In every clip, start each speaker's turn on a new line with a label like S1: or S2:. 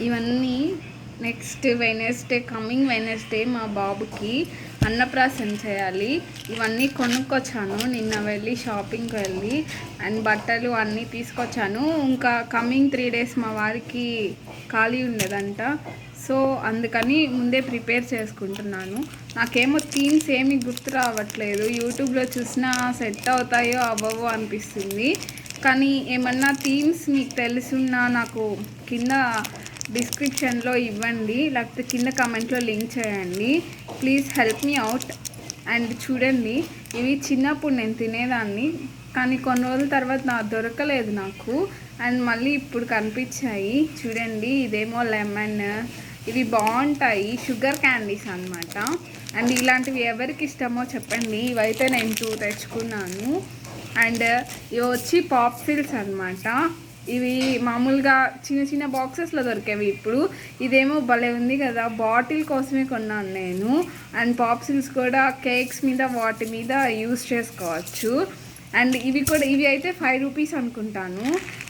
S1: ఇవన్నీ next Wednesday, coming Wednesday మా బాబుకి అన్నప్రాసన చేయాలి. ఇవన్నీ కొనుక్కొచ్చాను నిన్న వెళ్ళి, షాపింగ్కి వెళ్ళి. అండ్ బట్టలు అన్నీ తీసుకొచ్చాను. ఇంకా కమింగ్ 3 days మా వారికి ఖాళీ ఉండదంట. సో అందుకని ముందే ప్రిపేర్ చేసుకుంటున్నాను. నాకేమో థీమ్స్ ఏమీ గుర్తు రావట్లేదు. యూట్యూబ్లో చూసినా సెట్ అవుతాయో అవ్వవో అనిపిస్తుంది. కానీ ఏమన్నా థీమ్స్ మీకు తెలుసున్నా నాకు కింద డిస్క్రిప్షన్లో ఇవ్వండి, లేకపోతే కింద కమెంట్లో లింక్ చేయండి. Please help me out. And చూడండి, ఇవి చిన్నప్పుడు నేను తినేదాన్ని, కానీ కొన్ని రోజుల తర్వాత నాకు దొరకలేదు నాకు. అండ్ మళ్ళీ ఇప్పుడు కనిపించాయి. చూడండి, ఇదేమో లెమన్. ఇవి బాగుంటాయి, షుగర్ క్యాండీస్ అన్నమాట. అండ్ ఇలాంటివి ఎవరికి ఇష్టమో చెప్పండి. ఇవైతే నేను 2 తెచ్చుకున్నాను. అండ్ ఇవి వచ్చి పాప్సిల్స్ అన్నమాట. ఇవి మామూలుగా చిన్న చిన్న బాక్సెస్లో దొరికేవి. ఇప్పుడు ఇదేమో భలే ఉంది కదా, బాటిల్ కోసమే కొన్నాను నేను. అండ్ పాప్సిల్స్ కూడా కేక్స్ మీద వాటి మీద యూస్ చేసుకోవచ్చు. అండ్ ఇవి అయితే 5 రూపీస్ అనుకుంటాను.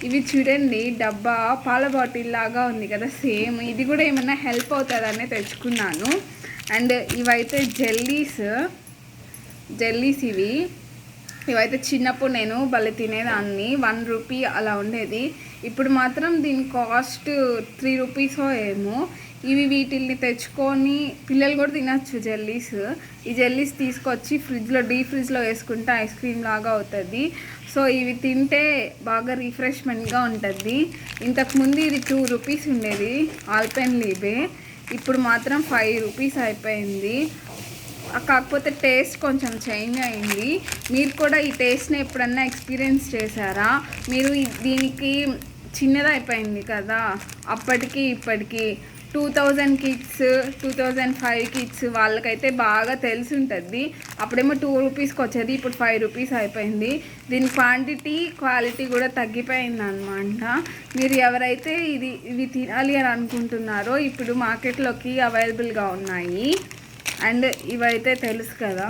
S1: ఇవి చూడండి, డబ్బా పాల బాటిల్ లాగా ఉంది కదా, సేమ్. ఇది కూడా ఏమన్నా హెల్ప్ అవుతుందనే తెచ్చుకున్నాను. అండ్ ఇవైతే జెల్లీస్ ఇవైతే చిన్నప్పుడు నేను భలే తినేదాన్ని. 1 రూపీ అలా ఉండేది. ఇప్పుడు మాత్రం దీని కాస్ట్ 3 రూపీసో ఏమో. వీటిల్ని తెచ్చుకొని పిల్లలు కూడా తినచ్చు జెల్లీస్. ఈ జెల్లీస్ తీసుకొచ్చి డీప్ ఫ్రిడ్జ్లో వేసుకుంటే ఐస్ క్రీమ్ లాగా అవుతుంది. సో ఇవి తింటే బాగా రిఫ్రెష్మెంట్గా ఉంటుంది. ఇంతకుముందు ఇది 2 రూపీస్ ఉండేది ఆల్పెన్లీబే. ఇప్పుడు మాత్రం 5 రూపీస్ అయిపోయింది. కాకపోతే టేస్ట్ కొంచెం చేంజ్ అయింది. మీరు కూడా ఈ టేస్ట్ని ఎప్పుడన్నా ఎక్స్పీరియన్స్ చేశారా? మీరు దీనికి చిన్నదైపోయింది కదా, అప్పటికి ఇప్పటికి 2000 కిడ్స్, 2005 కిడ్స్ వాళ్ళకైతే బాగా తెలిసి ఉంటుంది. అప్పుడేమో 2 రూపీస్కి వచ్చేది, ఇప్పుడు 5 రూపీస్ అయిపోయింది. దీని క్వాలిటీ కూడా తగ్గిపోయింది అనమాట. మీరు ఎవరైతే ఇవి తినాలి అని అనుకుంటున్నారో ఇప్పుడు మార్కెట్లోకి అవైలబుల్గా ఉన్నాయి. అండ్ ఇవైతే తెలుసు కదా,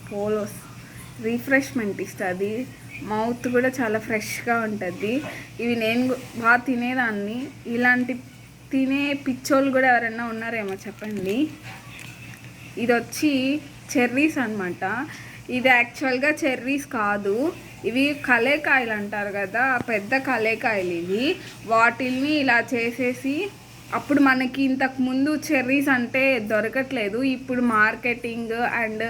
S1: పోలోస్. రిఫ్రెష్మెంట్ ఇస్తుంది, మౌత్ కూడా చాలా ఫ్రెష్గా ఉంటుంది. ఇవి నేను బాగా తినేదాన్ని. ఇలాంటి తినే పిచ్చోళ్ళు కూడా ఎవరైనా ఉన్నారేమో చెప్పండి. ఇది వచ్చి చెర్రీస్ అనమాట. ఇది యాక్చువల్గా చెర్రీస్ కాదు, ఇవి కలేకాయలు అంటారు కదా, పెద్ద కలేకాయలు ఇవి. వాటిల్ని ఇలా చేసేసి, అప్పుడు మనకి ఇంతకు ముందు చెర్రీస్ అంటే దొరకట్లేదు. ఇప్పుడు మార్కెటింగ్ అండ్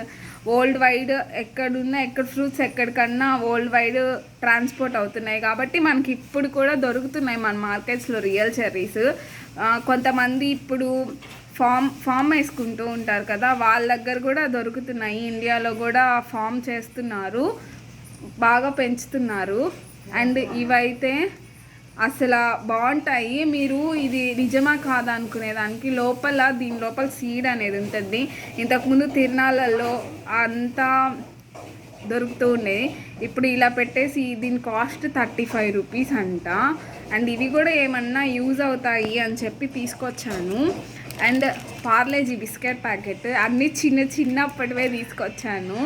S1: వరల్డ్ వైడ్ ఎక్కడ ఫ్రూట్స్ ఎక్కడికన్నా వరల్డ్ వైడ్ ట్రాన్స్పోర్ట్ అవుతున్నాయి కాబట్టి మనకి ఇప్పుడు కూడా దొరుకుతున్నాయి మన మార్కెట్స్లో రియల్ చెర్రీస్. కొంతమంది ఇప్పుడు ఫామ్ వేసుకుంటూ ఉంటారు కదా, వాళ్ళ దగ్గర కూడా దొరుకుతున్నాయి. ఇండియాలో కూడా ఫామ్ చేస్తున్నారు, బాగా పెంచుతున్నారు. అండ్ ఇవైతే అసలు బాగుంటాయి. మీరు ఇది నిజమా కాదా అనుకునేదానికి దీని లోపల సీడ్ అనేది ఉంటుంది. ఇంతకుముందు తిరునాళ్ళల్లో అంతా దొరుకుతూ ఉండేది. ఇప్పుడు ఇలా పెట్టేసి దీని కాస్ట్ 35 రూపీస్ అంట. అండ్ ఇవి కూడా ఏమన్నా యూజ్ అవుతాయి అని చెప్పి తీసుకొచ్చాను. అండ్ పార్లేజీ బిస్కెట్ ప్యాకెట్ అన్నీ చిన్నప్పటివే తీసుకొచ్చాను.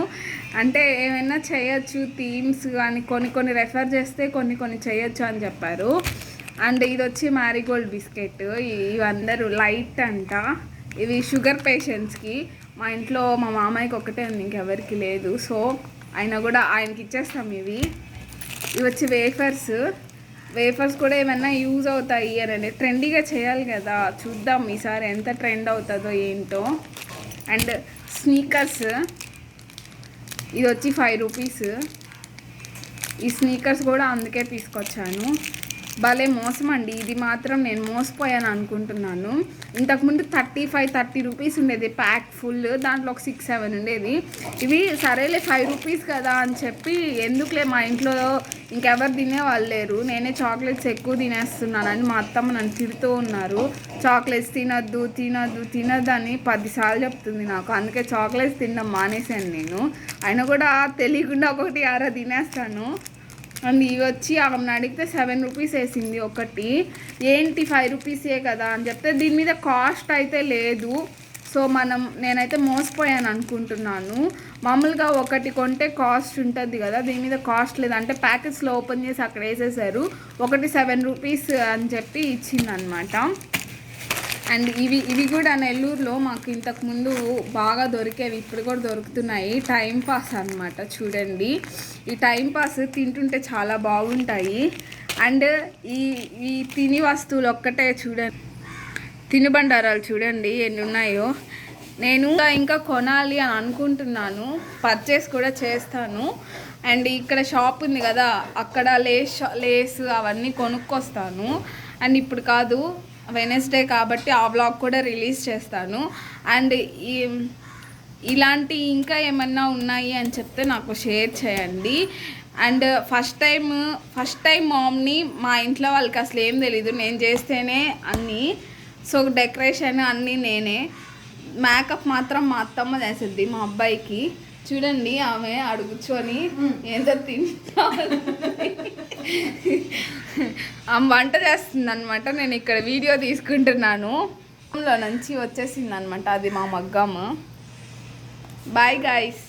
S1: అంటే ఏమైనా చేయొచ్చు థీమ్స్ అని కొన్ని రెఫర్ చేస్తే కొన్ని చేయొచ్చు అని చెప్పారు. అండ్ ఇది వచ్చి మ్యారీగోల్డ్ బిస్కెట్. ఇవందరూ లైట్ అంట. ఇవి షుగర్ పేషెంట్స్కి. మా ఇంట్లో మా మామయ్యకి ఒకటే ఉంది, ఇంకెవరికి లేదు. సో అయినా కూడా ఆయనకి ఇచ్చేస్తాం. ఇవి వచ్చి వేఫర్స్ కూడా ఏమైనా యూజ్ అవుతాయి అని ట్రెండీగా చేయాలి కదా, చూద్దాం ఈసారి ఎంత ట్రెండ్ అవుతుందో ఏంటో. అండ్ స్నీకర్స్, ఇది వచ్చి 5 రూపీస్. ఈ స్నీకర్స్ కూడా అందుకే తీసుకొచ్చాను. భలే మోసం అండి, ఇది మాత్రం నేను మోసపోయాను అనుకుంటున్నాను. ఇంతకుముందు 30 రూపీస్ ఉండేది ప్యాక్ ఫుల్, దాంట్లో ఒక 6-7 ఉండేది. ఇవి సరేలే 5 రూపీస్ కదా అని చెప్పి, ఎందుకులే మా ఇంట్లో ఇంకెవరు తినేవాళ్ళు లేరు, నేనే చాక్లెట్స్ ఎక్కువ తినేస్తున్నానని మా అత్తమ్మ నన్ను తిడుతూ ఉన్నారు. చాక్లెట్స్ తినద్దు అని 10 సార్లు చెప్తుంది నాకు. అందుకే చాక్లెట్స్ తినడం మానేశాను నేను. అయినా కూడా తెలియకుండా ఒకటి అర తినేస్తాను. అండ్ ఇవి వచ్చి ఆమెను అడిగితే 7 రూపీస్ వేసింది ఒకటి. ఏంటి 5 రూపీసే కదా అని చెప్తే దీని మీద కాస్ట్ అయితే లేదు. సో నేనైతే మోసపోయాను అనుకుంటున్నాను. మామూలుగా ఒకటి కొంటే కాస్ట్ ఉంటుంది కదా, దీని మీద కాస్ట్ లేదు. అంటే ప్యాకెట్స్లో ఓపెన్ చేసి అక్కడ వేసేసారు. ఒకటి 7 రూపీస్ అని చెప్పి ఇచ్చిందనమాట. అండ్ ఇవి కూడా నెల్లూరులో మాకు ఇంతకుముందు బాగా దొరికేవి, ఇప్పుడు కూడా దొరుకుతున్నాయి. టైం పాస్ అనమాట. చూడండి, ఈ టైం పాస్ తింటుంటే చాలా బాగుంటాయి. అండ్ ఈ తిని వస్తువులు ఒక్కటే చూడండి, తినుబండారాలు చూడండి ఎన్ని ఉన్నాయో. నేను ఇంకా కొనాలి అని అనుకుంటున్నాను, పర్చేస్ కూడా చేస్తాను. అండ్ ఇక్కడ షాప్ ఉంది కదా, అక్కడ లేస్ అవన్నీ కొనుక్కొస్తాను. అండ్ ఇప్పుడు కాదు, వెనస్డే కాబట్టి ఆ వ్లాగ్ కూడా రిలీజ్ చేస్తాను. అండ్ ఇలాంటి ఇంకా ఏమన్నా ఉన్నాయి అని చెప్తే నాకు షేర్ చేయండి. అండ్ ఫస్ట్ టైం మామ్ని, మా ఇంట్లో వాళ్ళకి అసలు ఏం తెలీదు, నేను చేస్తేనే అన్నీ. సో డెకరేషన్ అన్నీ నేనే, మేకప్ మాత్రం మా అత్తమ్మ చేస్తుంది మా అబ్బాయికి. చూడండి, ఆమె అడుగుచొని ఏంటో తింటా ఆమె వంట చేస్తుంది అనమాట. నేను ఇక్కడ వీడియో తీసుకుంటున్నాను. లో నుంచి వచ్చేసింది అనమాట, అది మా మగ్గము. Bye guys.